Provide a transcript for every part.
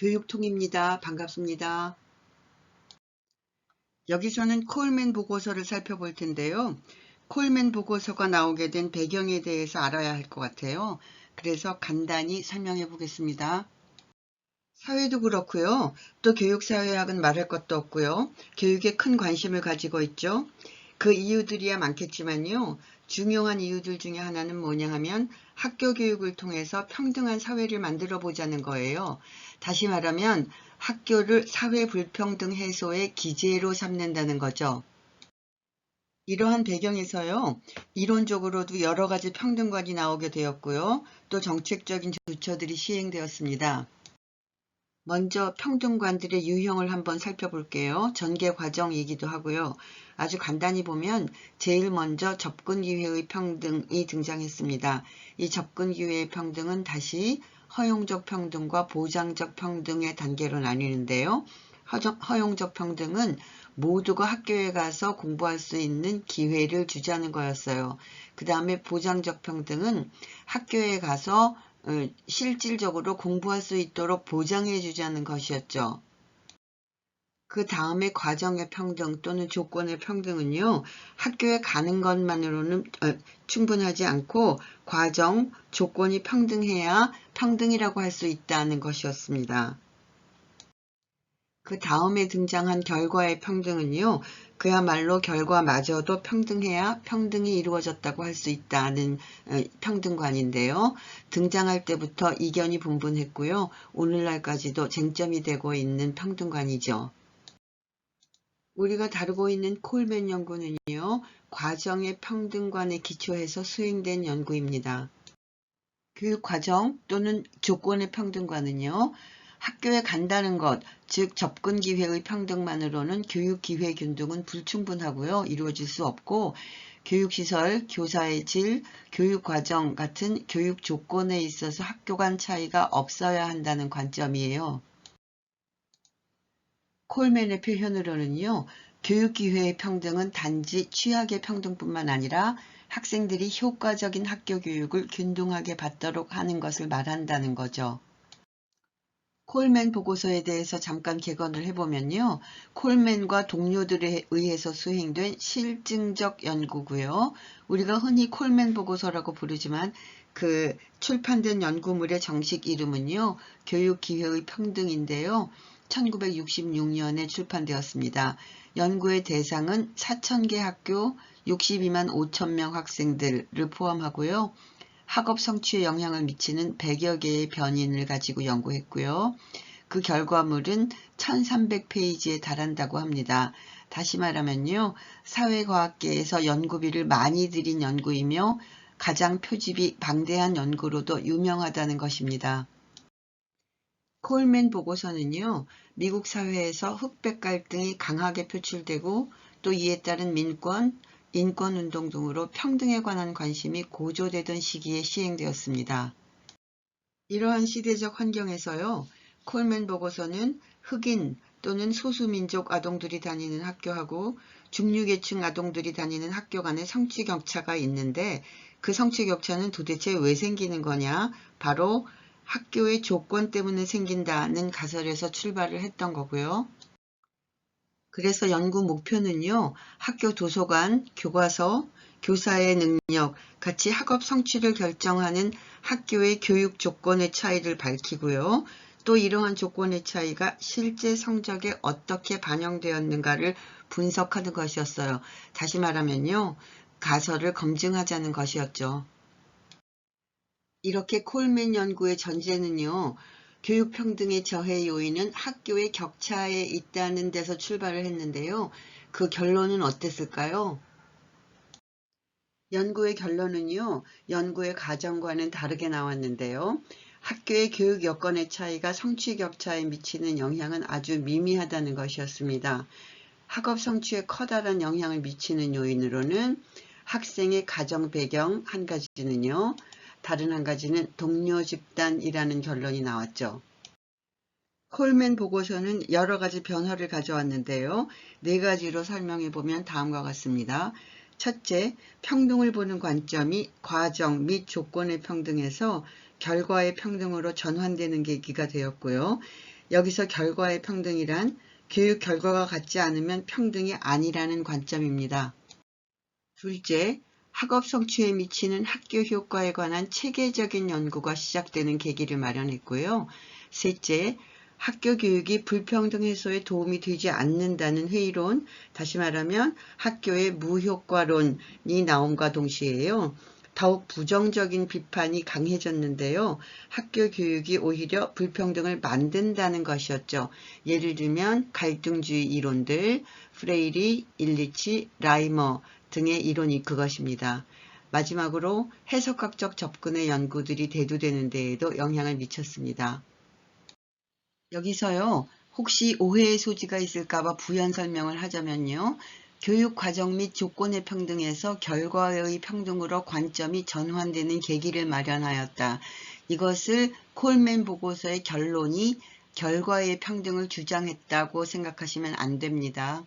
교육통입니다. 반갑습니다. 여기서는 콜맨 보고서를 살펴볼 텐데요. 콜맨 보고서가 나오게 된 배경에 대해서 알아야 할 것 같아요. 그래서 간단히 설명해 보겠습니다. 사회도 그렇고요. 또 교육사회학은 말할 것도 없고요. 교육에 큰 관심을 가지고 있죠. 그 이유들이야 많겠지만요. 중요한 이유들 중에 하나는 뭐냐 하면 학교 교육을 통해서 평등한 사회를 만들어 보자는 거예요. 다시 말하면 학교를 사회 불평등 해소의 기제로 삼는다는 거죠. 이러한 배경에서요, 이론적으로도 여러 가지 평등관이 나오게 되었고요. 또 정책적인 조처들이 시행되었습니다. 먼저 평등관들의 유형을 한번 살펴볼게요. 전개 과정이기도 하고요. 아주 간단히 보면 제일 먼저 접근기회의 평등이 등장했습니다. 이 접근기회의 평등은 다시 허용적 평등과 보장적 평등의 단계로 나뉘는데요. 허용적 평등은 모두가 학교에 가서 공부할 수 있는 기회를 주자는 거였어요. 그 다음에 보장적 평등은 학교에 가서 실질적으로 공부할 수 있도록 보장해 주자는 것이었죠. 그 다음에 과정의 평등 또는 조건의 평등은요. 학교에 가는 것만으로는 충분하지 않고 과정, 조건이 평등해야 평등이라고 할 수 있다는 것이었습니다. 그 다음에 등장한 결과의 평등은요. 그야말로 결과마저도 평등해야 평등이 이루어졌다고 할 수 있다는 평등관인데요. 등장할 때부터 이견이 분분했고요. 오늘날까지도 쟁점이 되고 있는 평등관이죠. 우리가 다루고 있는 콜맨 연구는요. 과정의 평등관에 기초해서 수행된 연구입니다. 교육과정 또는 조건의 평등관은요. 학교에 간다는 것, 즉 접근기회의 평등만으로는 교육기회 균등은 불충분하고요. 이루어질 수 없고 교육시설, 교사의 질, 교육과정 같은 교육 조건에 있어서 학교 간 차이가 없어야 한다는 관점이에요. 콜맨의 표현으로는요. 교육기회의 평등은 단지 취약의 평등뿐만 아니라 학생들이 효과적인 학교 교육을 균등하게 받도록 하는 것을 말한다는 거죠. 콜맨 보고서에 대해서 잠깐 개건을 해보면요. 콜맨과 동료들에 의해서 수행된 실증적 연구고요. 우리가 흔히 콜맨 보고서라고 부르지만 그 출판된 연구물의 정식 이름은요. 교육기회의 평등인데요. 1966년에 출판되었습니다. 연구의 대상은 4,000개 학교 62만 5천 명 학생들을 포함하고요. 학업 성취에 영향을 미치는 100여 개의 변인을 가지고 연구했고요. 그 결과물은 1300페이지에 달한다고 합니다. 다시 말하면요. 사회과학계에서 연구비를 많이 들인 연구이며 가장 표집이 방대한 연구로도 유명하다는 것입니다. 콜맨 보고서는요. 미국 사회에서 흑백 갈등이 강하게 표출되고 또 이에 따른 민권, 인권운동 등으로 평등에 관한 관심이 고조되던 시기에 시행되었습니다. 이러한 시대적 환경에서요. 콜맨 보고서는 흑인 또는 소수민족 아동들이 다니는 학교하고 중류계층 아동들이 다니는 학교 간의 성취 격차가 있는데 그 성취 격차는 도대체 왜 생기는 거냐? 바로 학교의 조건 때문에 생긴다는 가설에서 출발을 했던 거고요. 그래서 연구 목표는요. 학교 도서관, 교과서, 교사의 능력, 같이 학업 성취를 결정하는 학교의 교육 조건의 차이를 밝히고요. 또 이러한 조건의 차이가 실제 성적에 어떻게 반영되었는가를 분석하는 것이었어요. 다시 말하면요. 가설을 검증하자는 것이었죠. 이렇게 콜맨 연구의 전제는요. 교육평등의 저해 요인은 학교의 격차에 있다는 데서 출발을 했는데요. 그 결론은 어땠을까요? 연구의 결론은요. 연구의 가정과는 다르게 나왔는데요. 학교의 교육 여건의 차이가 성취 격차에 미치는 영향은 아주 미미하다는 것이었습니다. 학업 성취에 커다란 영향을 미치는 요인으로는 학생의 가정 배경 한 가지는요. 다른 한 가지는 동료 집단이라는 결론이 나왔죠. 콜맨 보고서는 여러 가지 변화를 가져왔는데요. 네 가지로 설명해 보면 다음과 같습니다. 첫째, 평등을 보는 관점이 과정 및 조건의 평등에서 결과의 평등으로 전환되는 계기가 되었고요. 여기서 결과의 평등이란 교육 결과가 같지 않으면 평등이 아니라는 관점입니다. 둘째, 학업 성취에 미치는 학교 효과에 관한 체계적인 연구가 시작되는 계기를 마련했고요. 셋째, 학교 교육이 불평등 해소에 도움이 되지 않는다는 회의론, 다시 말하면 학교의 무효과론이 나옴과 동시에요. 더욱 부정적인 비판이 강해졌는데요. 학교 교육이 오히려 불평등을 만든다는 것이었죠. 예를 들면 갈등주의 이론들, 프레이리, 일리치, 라이머 등의 이론이 그것입니다. 마지막으로 해석학적 접근의 연구들이 대두되는 데에도 영향을 미쳤습니다. 여기서요, 혹시 오해의 소지가 있을까봐 부연 설명을 하자면요. 교육 과정 및 조건의 평등에서 결과의 평등으로 관점이 전환되는 계기를 마련하였다. 이것을 콜맨 보고서의 결론이 결과의 평등을 주장했다고 생각하시면 안 됩니다.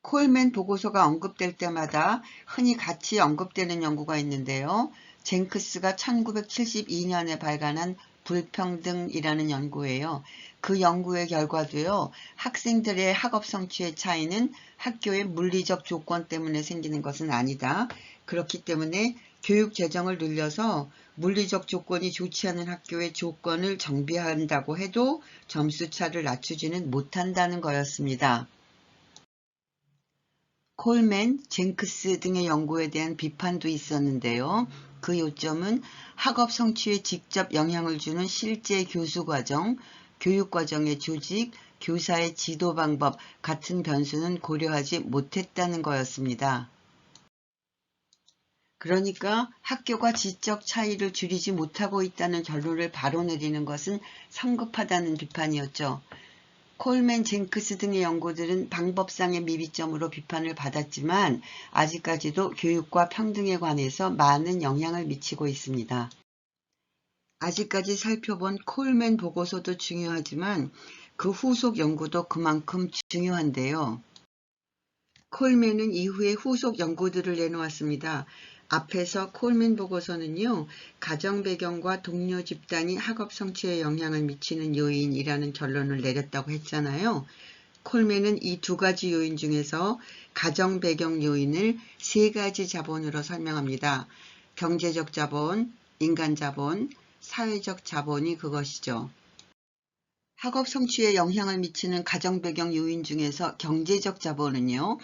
콜맨 보고서가 언급될 때마다 흔히 같이 언급되는 연구가 있는데요. 젠크스가 1972년에 발간한 불평등이라는 연구예요. 그 연구의 결과도요. 학생들의 학업 성취의 차이는 학교의 물리적 조건 때문에 생기는 것은 아니다. 그렇기 때문에 교육 재정을 늘려서 물리적 조건이 좋지 않은 학교의 조건을 정비한다고 해도 점수차를 낮추지는 못한다는 거였습니다. 콜맨, 젠크스 등의 연구에 대한 비판도 있었는데요. 그 요점은 학업 성취에 직접 영향을 주는 실제 교수 과정, 교육 과정의 조직, 교사의 지도 방법 같은 변수는 고려하지 못했다는 거였습니다. 그러니까 학교가 지적 차이를 줄이지 못하고 있다는 결론을 바로 내리는 것은 성급하다는 비판이었죠. 콜맨, 젠크스 등의 연구들은 방법상의 미비점으로 비판을 받았지만 아직까지도 교육과 평등에 관해서 많은 영향을 미치고 있습니다. 아직까지 살펴본 콜맨 보고서도 중요하지만 그 후속 연구도 그만큼 중요한데요. 콜맨은 이후에 후속 연구들을 내놓았습니다. 앞에서 콜맨 보고서는요, 가정 배경과 동료 집단이 학업 성취에 영향을 미치는 요인이라는 결론을 내렸다고 했잖아요. 콜맨은 이 두 가지 요인 중에서 가정 배경 요인을 세 가지 자본으로 설명합니다. 경제적 자본, 인간 자본, 사회적 자본이 그것이죠. 학업 성취에 영향을 미치는 가정 배경 요인 중에서 경제적 자본은요,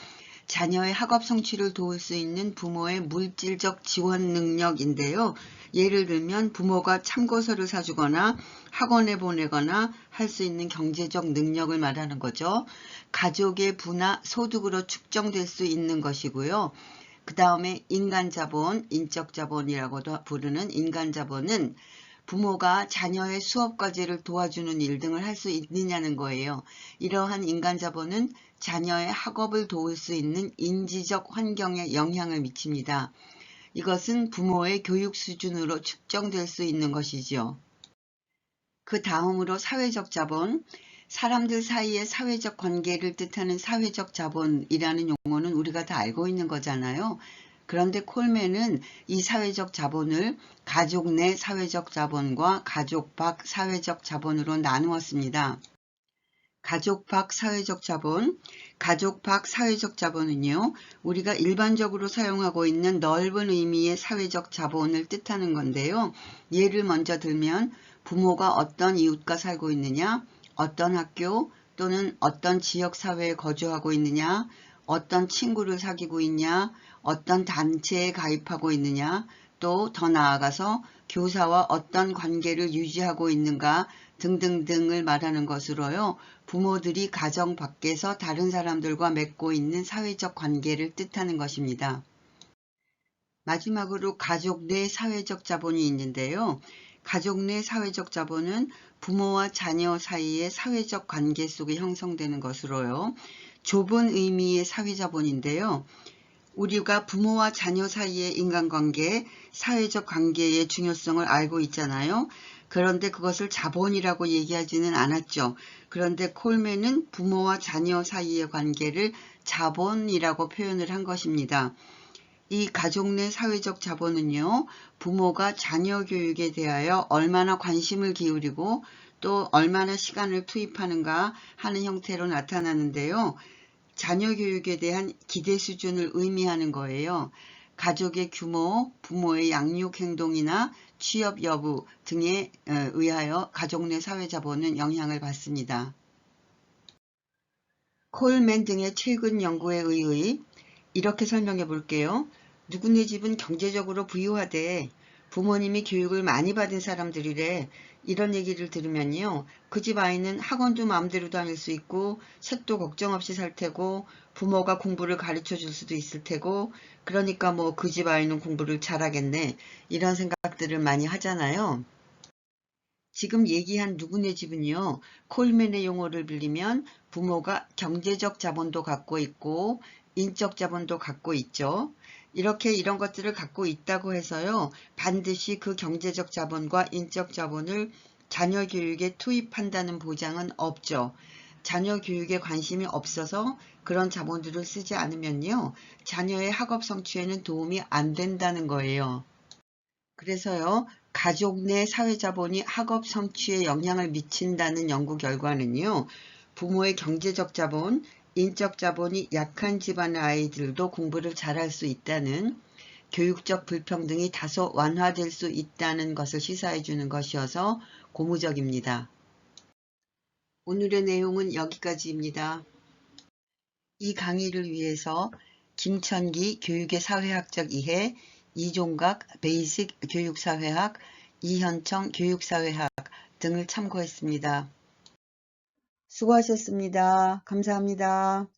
자녀의 학업 성취를 도울 수 있는 부모의 물질적 지원 능력인데요. 예를 들면 부모가 참고서를 사주거나 학원에 보내거나 할 수 있는 경제적 능력을 말하는 거죠. 가족의 부나 소득으로 측정될 수 있는 것이고요. 그 다음에 인간자본, 인적자본이라고도 부르는 인간자본은 부모가 자녀의 수업 과제를 도와주는 일 등을 할 수 있느냐는 거예요. 이러한 인간자본은 자녀의 학업을 도울 수 있는 인지적 환경에 영향을 미칩니다. 이것은 부모의 교육 수준으로 측정될 수 있는 것이죠. 그 다음으로 사회적 자본, 사람들 사이의 사회적 관계를 뜻하는 사회적 자본이라는 용어는 우리가 다 알고 있는 거잖아요. 그런데 콜맨은 이 사회적 자본을 가족 내 사회적 자본과 가족 밖 사회적 자본으로 나누었습니다. 가족 밖 사회적 자본, 가족 밖 사회적 자본은요, 우리가 일반적으로 사용하고 있는 넓은 의미의 사회적 자본을 뜻하는 건데요. 예를 먼저 들면 부모가 어떤 이웃과 살고 있느냐, 어떤 학교 또는 어떤 지역사회에 거주하고 있느냐, 어떤 친구를 사귀고 있냐, 어떤 단체에 가입하고 있느냐, 또 더 나아가서 교사와 어떤 관계를 유지하고 있는가 등등등을 말하는 것으로요. 부모들이 가정 밖에서 다른 사람들과 맺고 있는 사회적 관계를 뜻하는 것입니다. 마지막으로 가족 내 사회적 자본이 있는데요. 가족 내 사회적 자본은 부모와 자녀 사이의 사회적 관계 속에 형성되는 것으로요. 좁은 의미의 사회자본인데요. 우리가 부모와 자녀 사이의 인간관계, 사회적 관계의 중요성을 알고 있잖아요. 그런데 그것을 자본이라고 얘기하지는 않았죠. 그런데 콜맨은 부모와 자녀 사이의 관계를 자본이라고 표현을 한 것입니다. 이 가족 내 사회적 자본은요, 부모가 자녀 교육에 대하여 얼마나 관심을 기울이고 또 얼마나 시간을 투입하는가 하는 형태로 나타나는데요. 자녀 교육에 대한 기대 수준을 의미하는 거예요. 가족의 규모, 부모의 양육 행동이나 취업 여부 등에 의하여 가족 내 사회 자본은 영향을 받습니다. 콜맨 등의 최근 연구에 의해 이렇게 설명해 볼게요. 누구네 집은 경제적으로 부유하대. 부모님이 교육을 많이 받은 사람들이래. 이런 얘기를 들으면요. 그 집 아이는 학원도 마음대로 다닐 수 있고 책도 걱정 없이 살 테고 부모가 공부를 가르쳐 줄 수도 있을 테고 그러니까 뭐 그 집 아이는 공부를 잘하겠네. 이런 생각들을 많이 하잖아요. 지금 얘기한 누구네 집은요. 콜맨의 용어를 빌리면 부모가 경제적 자본도 갖고 있고 인적 자본도 갖고 있죠. 이렇게 이런 것들을 갖고 있다고 해서요. 반드시 그 경제적 자본과 인적 자본을 자녀 교육에 투입한다는 보장은 없죠. 자녀 교육에 관심이 없어서 그런 자본들을 쓰지 않으면요. 자녀의 학업 성취에는 도움이 안 된다는 거예요. 그래서요, 가족 내 사회자본이 학업 성취에 영향을 미친다는 연구 결과는요, 부모의 경제적 자본, 인적 자본이 약한 집안의 아이들도 공부를 잘할 수 있다는 교육적 불평등이 다소 완화될 수 있다는 것을 시사해 주는 것이어서 고무적입니다. 오늘의 내용은 여기까지입니다. 이 강의를 위해서 김천기 교육의 사회학적 이해, 이종각 베이직 교육사회학, 이현청 교육사회학 등을 참고했습니다. 수고하셨습니다. 감사합니다.